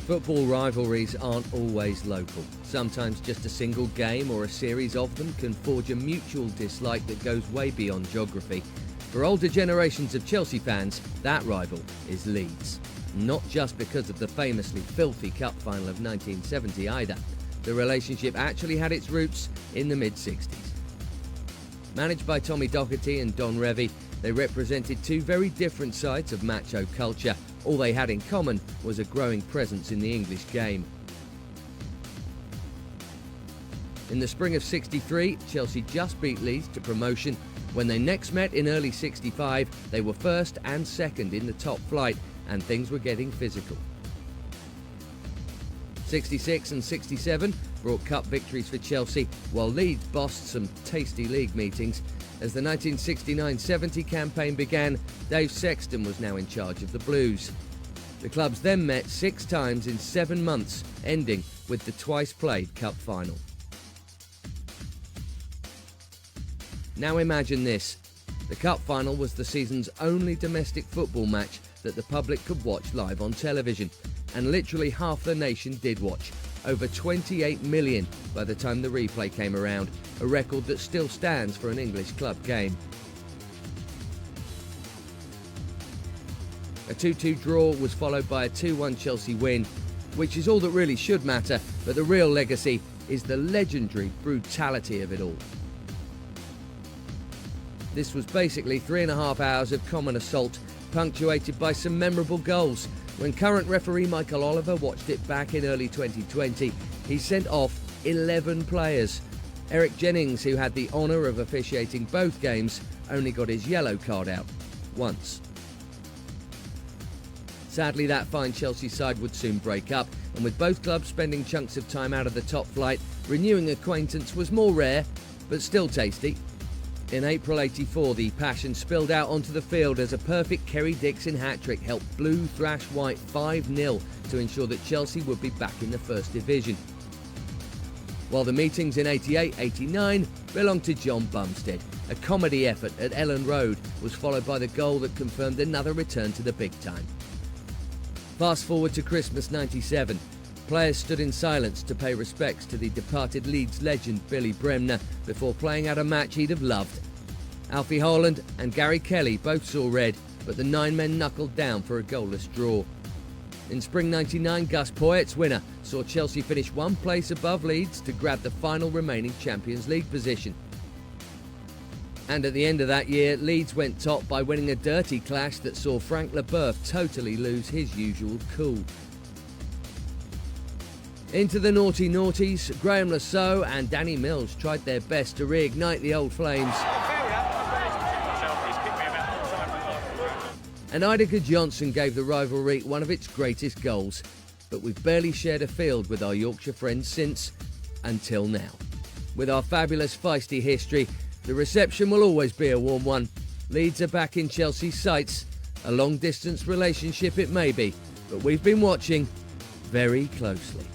Football rivalries aren't always local. Sometimes just a single game or a series of them can forge a mutual dislike that goes way beyond geography. For older generations of Chelsea fans, that rival is Leeds. Not just because of the famously filthy cup final of 1970 either. The relationship actually had its roots in the mid-60s. Managed by Tommy Docherty and Don Revie, they represented two very different sides of macho culture. All they had in common was a growing presence in the English game. In the spring of '63, Chelsea just beat Leeds to promotion. When they next met in early '65, they were first and second in the top flight, and things were getting physical. '66 and '67 brought cup victories for Chelsea, while Leeds bossed some tasty league meetings. As the 1969-70 campaign began, Dave Sexton was now in charge of the Blues. The clubs then met 6 times in 7 months, ending with the twice-played cup final. Now imagine this. The cup final was the season's only domestic football match that the public could watch live on television. And literally half the nation did watch. Over 28 million by the time the replay came around, a record that still stands for an English club game. A 2-2 draw was followed by a 2-1 Chelsea win, which is all that really should matter, but the real legacy is the legendary brutality of it all. This was basically 3.5 hours of common assault, punctuated by some memorable goals. When current referee Michael Oliver watched it back in early 2020, he sent off 11 players. Eric Jennings, who had the honour of officiating both games, only got his yellow card out once. Sadly, that fine Chelsea side would soon break up, and with both clubs spending chunks of time out of the top flight, renewing acquaintance was more rare, but still tasty. In April '84, the passion spilled out onto the field as a perfect Kerry Dixon hat-trick helped Blue thrash White 5-0 to ensure that Chelsea would be back in the First Division. While the meetings in '88-89 belonged to John Bumstead. A comedy effort at Ellen Road was followed by the goal that confirmed another return to the big time. Fast forward to Christmas '97. Players stood in silence to pay respects to the departed Leeds legend Billy Bremner before playing out a match he'd have loved. Alfie Holland and Gary Kelly both saw red, but the 9 men knuckled down for a goalless draw. In spring '99, Gus Poyet's winner saw Chelsea finish 1 place above Leeds to grab the final remaining Champions League position. And at the end of that year, Leeds went top by winning a dirty clash that saw Frank Leboeuf totally lose his usual cool. Into the naughty noughties, Graham Lasso and Danny Mills tried their best to reignite the old flames. And Idika Johnson gave the rivalry one of its greatest goals. But we've barely shared a field with our Yorkshire friends since, until now. With our fabulous feisty history, the reception will always be a warm one. Leeds are back in Chelsea's sights. A long-distance relationship it may be, but we've been watching very closely.